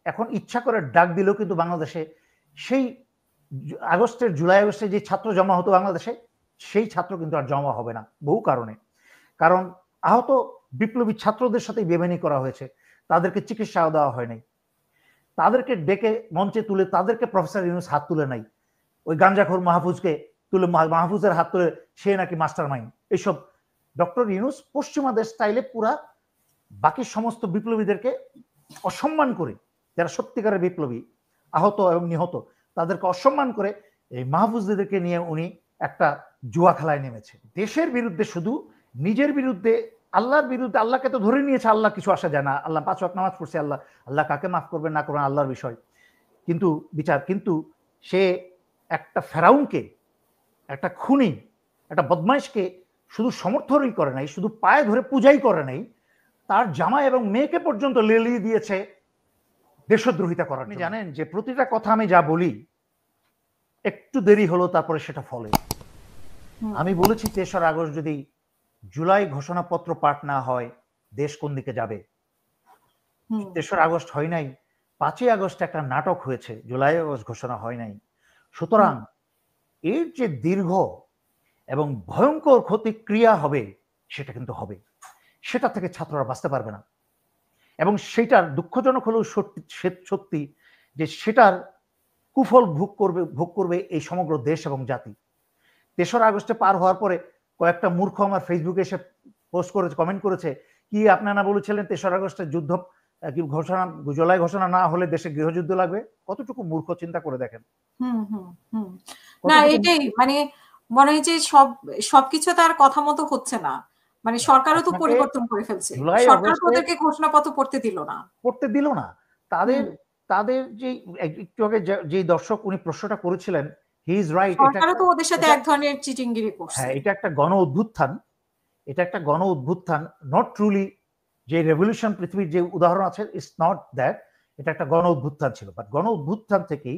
এখন ইচ্ছা করে ডাক দিলেও কিন্তু বাংলাদেশে সেই জুলাই আগস্টে যে ছাত্র জমা হতো বাংলাদেশে, সেই ছাত্র কিন্তু আর জমা হবে না বহু কারণে। কারণ আহত বিপ্লবী ছাত্রদের সাথে বেমানি করা হয়েছে, তাদেরকে চিকিৎসা দেওয়া হয় নাই, তাদেরকে ডেকে মঞ্চে তুলে তাদেরকে প্রফেসর ইউনূস হাত তুলে নাই, ওই গাঞ্জাখোর মাহফুজকে তুলে মাহফুজের হাত তুলে সে নাকি মাস্টার মাইন্ড। এইসব ডক্টর ইউনূস পশ্চিমাদের স্টাইলে পুরা বাকি সমস্ত বিপ্লবীদেরকে অসম্মান করে, যারা সত্যিকারের বিপ্লবী আহত এবং নিহত তাদেরকে অসম্মান করে এই মাহফুজদেরকে নিয়ে উনি একটা জুয়া খেলায় নেমেছে। দেশের বিরুদ্ধে শুধু নিজের বিরুদ্ধে, আল্লাহর বিরুদ্ধে। আল্লাহকে তো ধরে নিয়েছে, আল্লাহ কিছু আসা যায় না, আল্লাহ 5 ওয়াক্ত নামাজ পড়ছে, আল্লাহ কাকে মাফ করবেন না করবেন আল্লাহর বিষয়, কিন্তু বিচার। কিন্তু সে একটা ফেরাউনকে, একটা খুনি, একটা বদমাইশকে শুধু সমর্থনই করে নাই, শুধু পায়ে ধরে পূজাই করে নাই, তার জামাই এবং মেয়েকে পর্যন্ত লেলিয়ে দিয়েছে দেশদ্রোহিতা করার। আপনি জানেন যে প্রতিটা কথা আমি যা বলি একটু দেরি হলো তারপরে সেটা ফলে। আমি বলেছি ৩রা আগস্ট যদি জুলাই ঘোষণাপত্র পাঠ না হয় দেশ কোন দিকে যাবে। ৩রা আগস্ট হয় নাই, 5ই আগস্ট একটা নাটক হয়েছে, জুলাই আগস্ট ঘোষণা হয় নাই। সুতরাং এর যে দীর্ঘ এবং ভয়ঙ্কর ক্ষতিক্রিয়া হবে সেটা কিন্তু হবে, সেটা থেকে ছাত্ররা বাঁচতে পারবে না। এবং সেটার দুঃখজনক হলেও সত্যি যে সেটার কুফল ভোগ করবে এই সমগ্র দেশ এবং জাতি। ৩রা আগস্টে পার হওয়ার পরে কয়েকটা মূর্খ আমার ফেসবুকে এসে পোস্ট করেছে, কমেন্ট করেছে, কি আপনারা বলেছিলেন ৩রা আগস্টে যুদ্ধ কি ঘোষণা, জুলাই ঘোষণা না হলে দেশে গৃহযুদ্ধ লাগবে। কতটুকু মূর্খ চিন্তা করে দেখেন। না এটাই মানে মনে হয় যে সবকিছু তার কথা মতো হচ্ছে না। মানে সরকারও তো পরিবর্তন করে ফেলছে, সরকার ওদেরকে ঘোষণাপত্র পড়তে দিল না। তাদের যে একটু আগে যে দর্শক উনি প্রশ্নটা করেছিলেন, হি ইজ রাইট। সরকারও তো ওদের সাথে এক ধরনের চিটিংগিরি করছে। হ্যাঁ, এটা একটা গণ অভ্যুত্থান, নট ট্রুলি যে রেভলিউশন পৃথিবীর যে উদাহরণ আছে, ইটস নট দ্যাট। এটা একটা গণ অভ্যুত্থান ছিল, বাট গণ অভ্যুত্থান থেকেই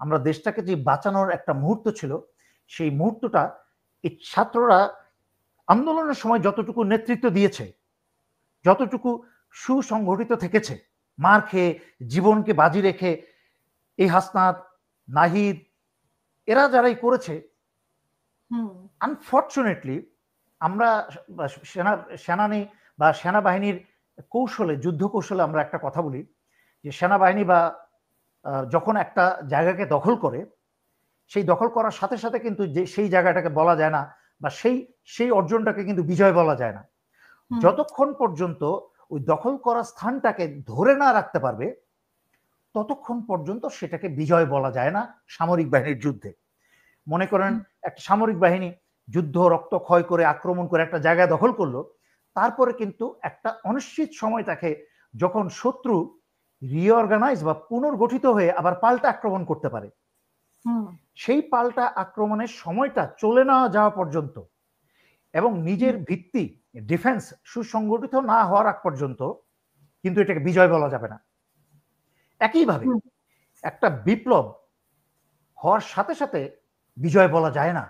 আমরা দেশটাকে যে বাঁচানোর একটা মুহূর্ত ছিল, সেই মুহূর্তটা এই ছাত্ররা আন্দোলনের সময় যতটুকু নেতৃত্ব দিয়েছে, যতটুকু সুসংগঠিত থেকেছে, মার খেয়ে জীবনকে বাজি রেখে, এই হাসনাত, নাহিদ, এরা যারাই করেছে, আনফর্চুনেটলি আমরা সেনানি বা সেনাবাহিনীর কৌশলে, যুদ্ধ কৌশলে আমরা একটা কথা বলি যে সেনাবাহিনী বা যখন একটা জায়গাকে দখল করে, সেই দখল করার সাথে সাথে কিন্তু যে সেই জায়গাটাকে বলা যায় না, বা সেই অর্জনটাকে কিন্তু বিজয় বলা যায় না। যতক্ষণ পর্যন্ত ওই দখল করা স্থানটাকে ধরে না রাখতে পারবে ততক্ষণ পর্যন্ত সেটাকে বিজয় বলা যায় না সামরিক বাহিনীর যুদ্ধে। মনে করেন একটা সামরিক বাহিনী যুদ্ধ রক্তক্ষয় করে আক্রমণ করে একটা জায়গা দখল করলো, তারপরে কিন্তু একটা অনিশ্চিত সময় তাকে, যখন শত্রু রিঅর্গানাইজ বা পুনর্গঠিত হয়ে আবার পাল্টা আক্রমণ করতে পারে, সেই পাল্টা আক্রমণের সময়টা চলে না যাওয়া পর্যন্ত এবং নিজের ভিত্তি ডিফেন্স সুসংগঠিত না হওয়ার আগ পর্যন্ত কিন্তু এটাকে বিজয় বলা যাবে না। একইভাবে একটা বিপ্লব হওয়ার সাথে সাথে বিজয় বলা যায় না।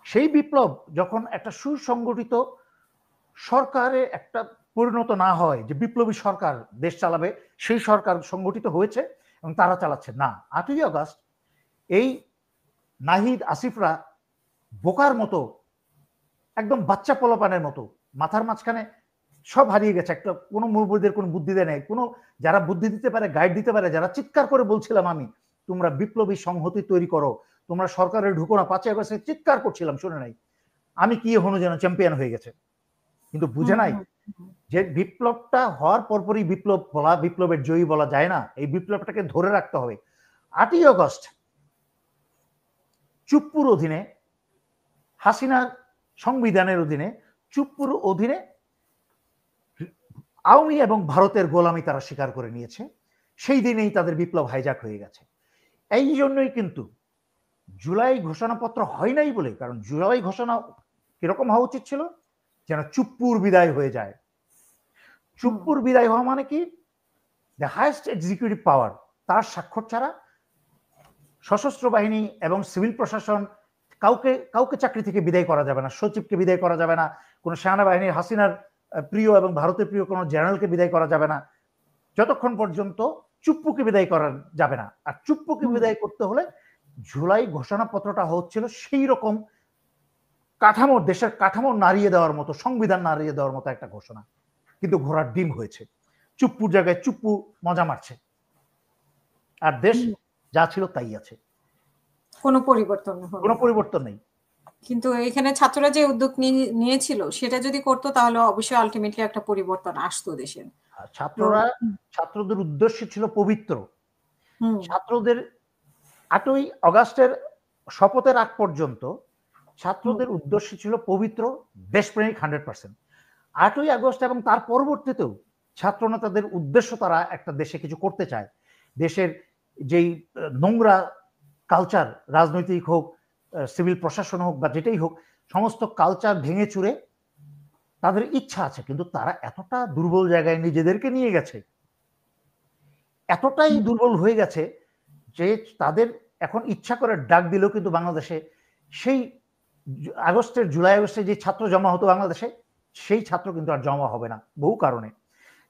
সেই বিপ্লব যখন একটা সুসংগঠিত সরকারে একটা পরিণত না হয়, যে বিপ্লবী সরকার দেশ চালাবে, সেই সরকার সংগঠিত হয়েছে এবং তারা চালাচ্ছে না। 8ই আগস্ট এই নাহিদ আসিফরা বোকার মতো, একদম বাচ্চা পোলাপানের মতো, মাথার মাঝখানে সব হারিয়ে গেছে, একটা কোনো মুরব্বীদের কোনো বুদ্ধি দেয় নাই, কোনো যারা বুদ্ধি দিতে পারে, গাইড দিতে পারে, যারা চিৎকার করে বলছিলাম আমি তোমরা বিপ্লবী সংহতি তৈরি করো, তোমরা সরকারে ঢুকো না, 5ই আগস্টে চিৎকার করছিলাম, শুনে নাই আমি, কি হনো যেন চ্যাম্পিয়ন হয়ে গেছে। কিন্তু বুঝে নাই যে বিপ্লবটা হওয়ার পরপরই বিপ্লবের জয়ী বলা যায় না, এই বিপ্লবটাকে ধরে রাখতে হবে। 8ই আগস্ট চুপ্পুর অধীনে, হাসিনার সংবিধানের অধীনে, চুপ্পুর অধীনে আওয়ামী এবং ভারতের গোলামি তারা স্বীকার করে নিয়েছে, সেই দিনেই তাদের বিপ্লব হাইজ্যাক হয়ে গেছে। এই জন্যই কিন্তু জুলাই ঘোষণাপত্র হয় নাই বলে, কারণ জুলাই ঘোষণা কিরকম হওয়া উচিত ছিল, যেন চুপ্পুর বিদায় হয়ে যায়। চুপ্পুর বিদায় হওয়া মানে কি, দ্য হাইয়েস্ট এক্সিকিউটিভ পাওয়ার, তার স্বাক্ষর ছাড়া সশস্ত্র বাহিনী এবং সিভিল প্রশাসন কাউকে চাকরি থেকে বিদায় করা যাবে না, সচিবকে বিদায় করা যাবে না, কোনো সেনাবাহিনীর হাসিনার প্রিয় এবং ভারতের প্রিয় কোনো জেনারেলকে বিদায় করা যাবে না, যতক্ষণ পর্যন্ত চুপ্পুকে বিদায় করা যাবে না। আর চুপ্পুকে বিদায় করতে হলে জুলাই ঘোষণাপত্রটা হচ্ছিল সেই রকম কাঠামো, দেশের কাঠামো নাড়িয়ে দেওয়ার মতো, সংবিধান নাড়িয়ে দেওয়ার মতো একটা ঘোষণা, কিন্তু ঘোড়ার ডিম হয়েছে। চুপ্পুর জায়গায় চুপ্পু মজা মারছে, আর দেশ যা ছিল তাই আছে, কোনো পরিবর্তন নেই। কিন্তু এখানে ছাত্ররা যে উদ্যোগ নিয়েছিল সেটা যদি করতো তাহলে অবশ্যই আলটিমেটলি একটা পরিবর্তন আসতো দেশের। ছাত্রদের উদ্দেশ্য ছিল পবিত্র। ছাত্রদের 8ই আগস্টের শপথের আগ পর্যন্ত ছাত্রদের উদ্দেশ্য ছিল পবিত্র, দেশপ্রেমিক 100%। 8ই আগস্ট এবং তার পরবর্তীতেও ছাত্র নেতাদের উদ্দেশ্য, তারা একটা দেশে কিছু করতে চায়। দেশের যেই নোংরা কালচার, রাজনৈতিক হোক, সিভিল প্রশাসন হোক বা যেটাই হোক, সমস্ত কালচার ভেঙে চুরে তাদের ইচ্ছা আছে, কিন্তু তারা এতটা দুর্বল জায়গায় নিজেদেরকে নিয়ে গেছে, এতটাই দুর্বল হয়ে গেছে যে তাদের এখন ইচ্ছা করে ডাক দিলেও কিন্তু বাংলাদেশে সেই জুলাই আগস্টে যে ছাত্র জমা হতো বাংলাদেশে, সেই ছাত্র কিন্তু আর জমা হবে না বহু কারণে।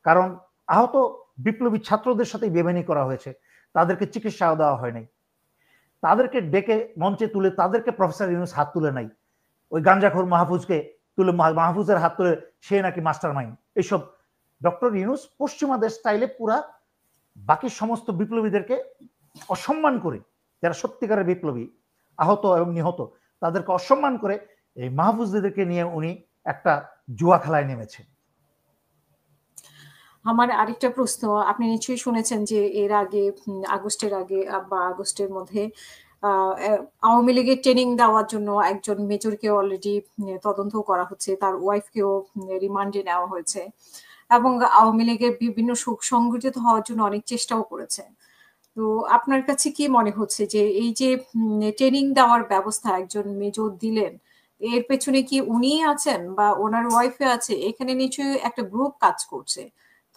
কারণ আহত বিপ্লবী ছাত্রদের সাথে বেমানি করা হয়েছে, তাদেরকে চিকিৎসা দেওয়া হয় নাই, তাদেরকে ডেকে মঞ্চে তুলে তাদেরকে প্রফেসর ইউনূস হাত তুলে নাই, ওই গাঞ্জাখোর মাহফুজকে তুলে, মাহফুজের হাত তুলে সে নাকি মাস্টার মাইন্ড। এইসব ডক্টর ইউনূস পশ্চিমাদের স্টাইলে পুরা বাকি সমস্ত বিপ্লবীদেরকে অসম্মান করে, যারা সত্যিকারের বিপ্লবী আহত এবং নিহত, তাদেরকে অসম্মান করে এই মাহফুজদেরকে নিয়ে উনি একটা জুয়া খেলায় নেমেছে। আমার আরেকটা প্রশ্ন, আপনি নিশ্চয়ই শুনেছেন যে এর আগে, আগস্টের আগে বা আগস্টের মধ্যে আওয়ামী লীগের ট্রেনিং দেওয়ার জন্য একজন মেজরকে অলরেডি তদন্ত করা হচ্ছে, তার ওয়াইফকেও রিমান্ডে নেওয়া হয়েছে, এবং আওয়ামী লীগের বিভিন্ন সংগঠিত হওয়ার জন্য অনেক চেষ্টাও করেছে। তো আপনার কাছে কি মনে হচ্ছে যে এই যে ট্রেনিং দেওয়ার ব্যবস্থা একজন মেজর দিলেন, এর পেছনে কি উনি আছেন বা ওনার ওয়াইফে আছে? এখানে নিশ্চয়ই একটা গ্রুপ কাজ করছে,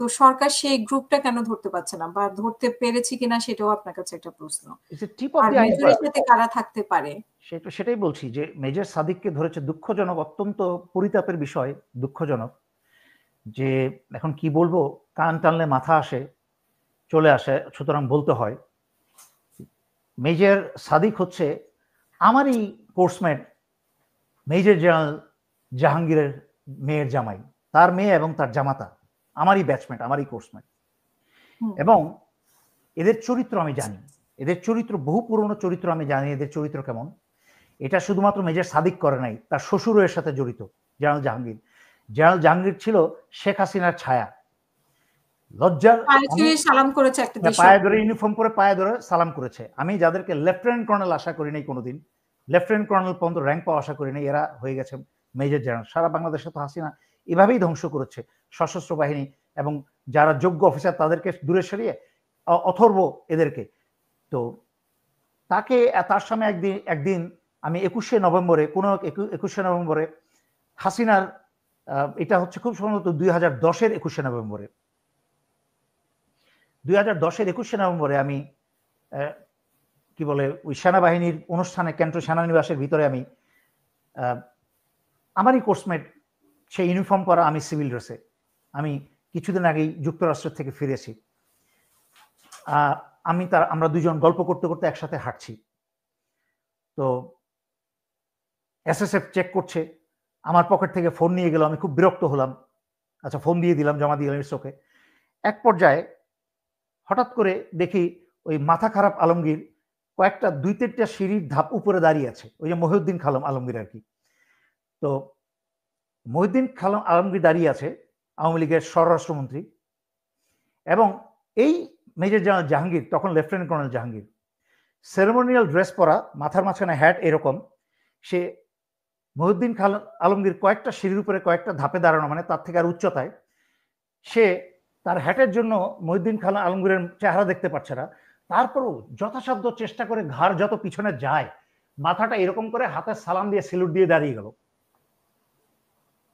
তো সরকার সেই গ্রুপটা কেন ধরতে পারছে না, বা ধরতে পেরেছে কিনা সেটাও আপনার কাছে একটা প্রশ্ন। আর মেজরের সাথে কারা থাকতে পারে? সেটাই বলছি যে মেজর সাদিককে ধরেছে, দুঃখজনক, অত্যন্ত পরিতাপের বিষয়, দুঃখজনক যে এখন কি বলবো, কান টানলে মাথা আসে, চলে আসে, সুতরাং বলতে হয়। মেজর সাদিক হচ্ছে আমারই কোর্সমেট মেজর জেনারেল জাহাঙ্গীরের মেয়ের জামাই, তার মেয়ে এবং তার জামাতা আমারই ব্যাচমেট, আমারই কোর্সমেট। এবং এদের চরিত্র আমি জানি, এদের চরিত্র বহু পুরনো চরিত্র আমি জানি, এদের চরিত্র কেমন। এটা শুধুমাত্র মেজর সাদিক করে নাই, তার শ্বশুরও এর সাথে জড়িত, জেনারেল জাহাঙ্গীর। জেনারেল জাহাঙ্গীর ছিল শেখ হাসিনার ছায়া। লজ্জার সালাম করেছে, একটা পায়ে ধরে ইউনিফর্ম পরে পায়ে ধরে সালাম করেছে। আমি যাদেরকে লেফটেন্যান্ট কর্নেল আশা করি নাই কোনোদিন, লেফটেন্যান্ট কর্নেল পর্যন্ত র্যাঙ্ক পাওয়া আশা করি নাই, এরা হয়ে গেছে মেজর জেনারেল। সারা বাংলাদেশে তো হাসিনা এভাবেই ধ্বংস করেছে সশস্ত্র বাহিনী, এবং যারা যোগ্য অফিসার তাদেরকে দূরে সরিয়ে অথর্ব এদেরকে। তো তাকে, তার সামনে একদিন আমি 21শে নভেম্বরে হাসিনার, এটা হচ্ছে খুব সম্ভবত 2010-এর 21শে নভেম্বরে, 2010-এর 21শে নভেম্বরে আমি কি বলে ওই সেনাবাহিনীর অনুষ্ঠানে, ক্যান্টো সেনানিবাসের ভিতরে আমি, আমারই কোর্সমেট, সেই ইউনিফর্ম পরা, আমি সিভিল ড্রেসে, আমি কিছুদিন আগেই যুক্তরাষ্ট্র থেকে ফিরেছি, আমরা দুজন গল্প করতে করতে একসাথে হাঁটছি। তো এসএসএফ চেক করছে, আমার পকেট থেকে ফোন নিয়ে গেল, আমি খুব বিরক্ত হলাম, আচ্ছা ফোন দিয়ে দিলাম, জমা দিয়ে দিলাম, ইটস ওকে। এক পর্যায়ে হঠাৎ করে দেখি ওই মাথা খারাপ আলমগীর কয়েকটা 2-3টা সিঁড়ির ধাপ উপরে দাঁড়িয়ে আছে, ওই যে মহিউদ্দিন খালম আলমগীর আর কি। তো মহিউদ্দিন খালম আলমগীর দাঁড়িয়ে আছে, আওয়ামী লীগের স্বরাষ্ট্রমন্ত্রী, এবং এই মেজর জেনারেল জাহাঙ্গীর, তখন লেফটেন্যান্ট কর্নেল জাহাঙ্গীর, সেরেমোনিয়াল ড্রেস পরা, মাথার মাঝখানে হ্যাট এরকম, সে মহিউদ্দিন খালম আলমগীর কয়েকটা সিঁড়ির উপরে কয়েকটা ধাপে দাঁড়ানো, মানে তার থেকে আর উচ্চতায়, সে তার হ্যাটের জন্য মহিউদ্দিন খালম আলমগীরের চেহারা দেখতে পাচ্ছে না, তারপরও যথাসাধ্য চেষ্টা করে ঘাড় যত পিছনে যায়, মাথাটা এরকম করে হাতের সালাম দিয়ে সেলুট দিয়ে দাঁড়িয়ে গেল।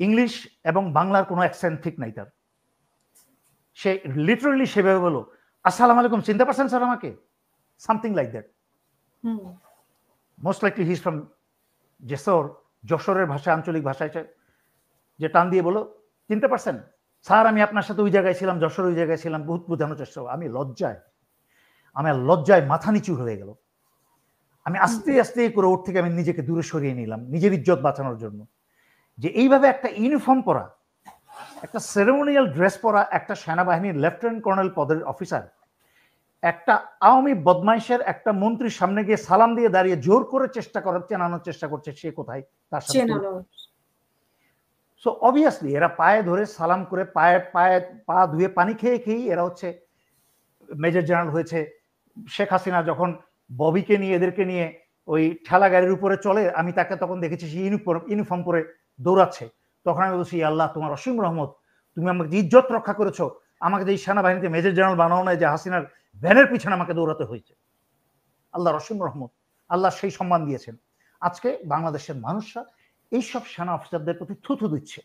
ইংলিশ এবং বাংলার কোনো অ্যাকসেন্ট ঠিক নাই তার। সে লিটারালি সেভাবে বলো, আসসালামু আলাইকুম, চিনতে পারছেন স্যার আমাকে, something like that. Most likely he is from যশোরের ভাষায়, আঞ্চলিক ভাষায় যে টান দিয়ে বলো, চিনতে পারছেন স্যার, আমি আপনার সাথে ওই জায়গায় ছিলাম, যশোর ওই জায়গায় ছিলাম, বহুত বোঝানোর চেষ্টা। আমি লজ্জায় আমার লজ্জায় মাথা নিচু হয়ে গেল। আমি আস্তে আস্তে করে ওর থেকে আমি নিজেকে দূরে সরিয়ে নিলাম নিজের ইজ্জত বাঁচানোর জন্য। যে এইভাবে একটা ইউনিফর্ম পরা, একটা সেরেমোনিয়াল ড্রেস পরা একটা সেনাবাহিনীর লেফটেন্যান্ট কর্নেল পদের অফিসার একটা আওয়ামী বদমাইশের একটা মন্ত্রীর সামনে গিয়ে সালাম দিয়ে দাঁড়িয়ে জোর করে চেনানোর চেষ্টা করছে সে কোথায় তার সাথে। সো অবভিয়াসলি এরা পায়ে ধরে সালাম করে পা ধুয়ে পানি খেয়েই এরা হচ্ছে মেজর জেনারেল হয়েছে। শেখ হাসিনা যখন ববিকে নিয়ে এদেরকে নিয়ে ওই ঠেলা গাড়ির উপরে চলে, আমি তাকে তখন দেখেছি সে ইউনিফর্ম পরে দৌড়াচ্ছে। তখন আমি বলছি, আল্লাহ তোমার অসীম রহমত, তুমি আমাকে ইজ্জত রক্ষা করেছো, আমাকে যে সেনাবাহিনীতে মেজর জেনারেল বানানো নয় যে হাসিনার ভ্যানের পিছনে আমাকে দৌড়াতে হয়েছে। আল্লাহর অসীম রহমত, আল্লাহ সেই সম্মান দিয়েছেন। আজকে বাংলাদেশের মানুষরা এইসব সেনা অফিসারদের প্রতি থুথু দিচ্ছে,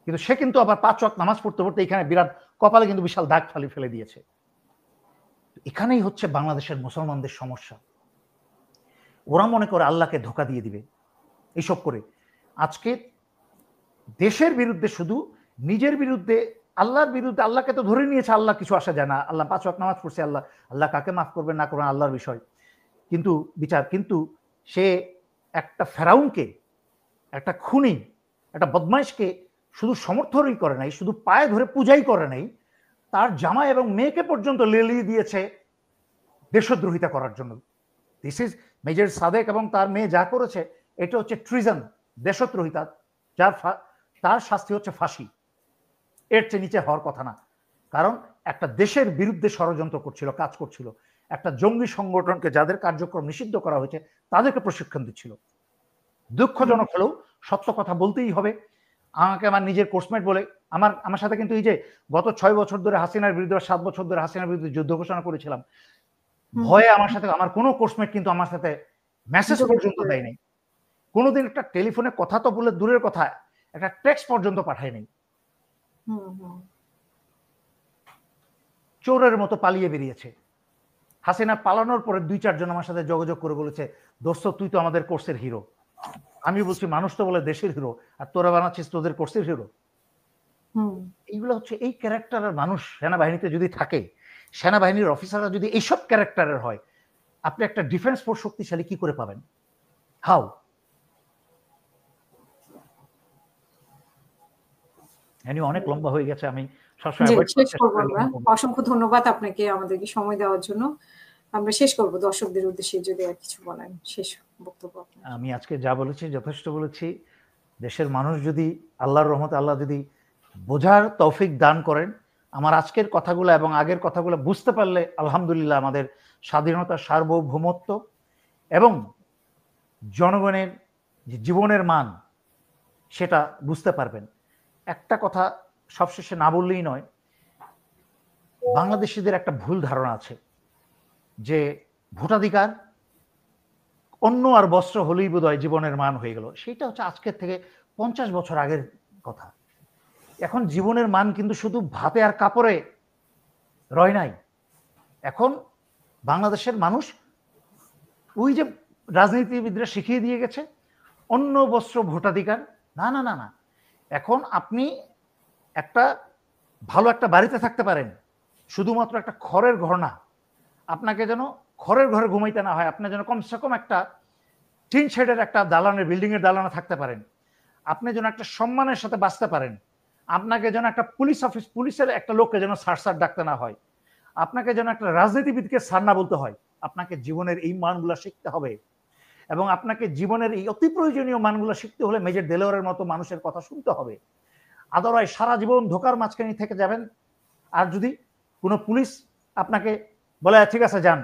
কিন্তু সে কিন্তু আবার 5 ওয়াক্ত নামাজ পড়তে পড়তে এখানে বিরাট কপালে কিন্তু বিশাল দাগ ফেলে দিয়েছে। এখানেই হচ্ছে বাংলাদেশের মুসলমানদের সমস্যা। ওরা মনে করে আল্লাহকে ধোকা দিয়ে দিবে এইসব করে। আজকে দেশের বিরুদ্ধে শুধু নিজের বিরুদ্ধে, আল্লাহর বিরুদ্ধে, আল্লাহকে তো ধরে নিয়েছে, আল্লাহ কিছু আসা যায় না, আল্লাহ 5 ওয়াক্ত নামাজ পড়ছে, আল্লাহ কাকে মাফ করবেন না করবেন আল্লাহর বিষয়, কিন্তু বিচার। কিন্তু সে একটা ফেরাউনকে, একটা খুনি, একটা বদমাইশকে শুধু সমর্থনই করে নাই, শুধু পায়ে ধরে পূজাই করে নাই, তার জামাই এবং মেয়েকে পর্যন্ত লেলিয়ে দিয়েছে দেশদ্রোহিতা করার জন্য। দিস ইজ মেজর সাদেক এবং তার মেয়ে যা করেছে এটা হচ্ছে ট্রিজন, দেশদ্রোহিতা, তার শাস্তি হচ্ছে ফাঁসি। এর চেয়ে নিচে হওয়ার কথা না। কারণ একটা দেশের বিরুদ্ধে ষড়যন্ত্র করছিল, কাজ করছিল, একটা জঙ্গি সংগঠনকে যাদের কার্যক্রম নিষিদ্ধ করা হয়েছে তাদেরকে প্রশিক্ষণ দিচ্ছিল। দুঃখজনক হলেও সত্য কথা বলতেই হবে। আমাকে আমার নিজের কোর্সমেট বলে, আমার সাথে কিন্তু এই যে গত 6 বছর ধরে হাসিনার বিরুদ্ধে, 7 বছর ধরে হাসিনার বিরুদ্ধে যুদ্ধ ঘোষণা করেছিলাম, ভয়ে আমার সাথে আমার কোনো কোর্সমেট কিন্তু আমার সাথে মেসেজ পর্যন্ত দেয় নাই। কোনোদিন একটা টেলিফোনে কথা তো বলে দূরের কথা, একটা টেক্সট পর্যন্ত পাঠায় নাই। চোরের মতো পালিয়ে বেরিয়েছে। হাসিনা পালানোর পরে 2-4 জন আমার সাথে যোগাযোগ করে বলেছে, দোস্ত তুই তো আমাদের কোর্সের হিরো। আমি বলছি, মানুষ তো বলে দেশের হিরো, আর তোরা বানাচ্ছিস তোদের কোর্সের হিরো। এইগুলো হচ্ছে এই ক্যারেক্টারের মানুষ সেনাবাহিনীতে যদি থাকে, সেনাবাহিনীর অফিসাররা যদি এইসব ক্যারেক্টারের হয়, আপনি একটা ডিফেন্স ফোর্স শক্তিশালী কি করে পাবেন? হাউ? অনেক লম্বা হয়ে গেছে, আমি সবসময় অসংখ্য ধন্যবাদ আপনাকে আমাদেরকে সময় দেওয়ার জন্য। আমরা শেষ করব দর্শকদের উদ্দেশ্যে, যদি আর কিছু বলেন শেষ বক্তব্য। আমি আজকে যা বলেছি যথেষ্ট বলেছি। দেশের মানুষ যদি আল্লাহর রহমতে আল্লাহ যদি বোঝার তৌফিক দান করেন, আমার আজকের কথাগুলো এবং আগের কথাগুলো বুঝতে পারলে আলহামদুলিল্লাহ আমাদের স্বাধীনতা, সার্বভৌমত্ব এবং জনগণের জীবনের মান সেটা বুঝতে পারবেন। একটা কথা সবশেষে না বললেই নয়, বাংলাদেশিদের একটা ভুল ধারণা আছে যে ভোটাধিকার অন্য আর বস্ত্র হলেই বোধহয় জীবনের মান হয়ে গেল। সেটা হচ্ছে আজকের থেকে 50 বছর আগের কথা। এখন জীবনের মান কিন্তু শুধু ভাতে আর কাপড়ে রয় নাই। এখন বাংলাদেশের মানুষ ওই যে রাজনীতিবিদরা শিখিয়ে দিয়ে গেছে অন্য বস্ত্র ভোটাধিকার, না না না না। এখন আপনি একটা ভালো একটা বাড়িতে থাকতে পারেন, শুধুমাত্র একটা খড়ের ঘর না, আপনাকে যেন খড়ের ঘরে ঘুমাইতে না হয়, আপনি যেন কমসে কম একটা টিন শেডের একটা দালানের, বিল্ডিং এর দালানে থাকতে পারেন, আপনি যেন একটা সম্মানের সাথে বাঁচতে পারেন, আপনাকে যেন একটা পুলিশের একটা লোককে যেন স্যার ডাকতে না হয়, আপনাকে যেন একটা রাজনীতিবিদকে স্যার না বলতে হয়। আপনাকে জীবনের এই মানগুলো শিখতে হবে এবং আপনাকে জীবনের এই অতি প্রয়োজনীয় মানগুলো শিখতে হলে মেজর দেলোয়ারের মতো মানুষের কথা শুনতে হবে। আদারওয়াইজ সারা জীবন ধোকার মাঝখানে থেকে যাবেন। আর যদি কোনো পুলিশ আপনাকে বলে ঠিক আছে যান,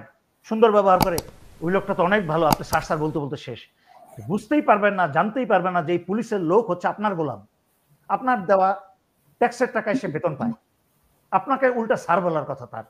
সুন্দর ব্যবহার করে, ওই লোকটা তো অনেক ভালো, আপনি স্যার বলতে বলতে শেষ, বুঝতেই পারবেন না, জানতেই পারবেন না যে এই পুলিশের লোক হচ্ছে আপনার গোলাম, আপনার দেওয়া ট্যাক্সের টাকায় সে বেতন পায়, আপনাকে উল্টা স্যার বলার কথা তার।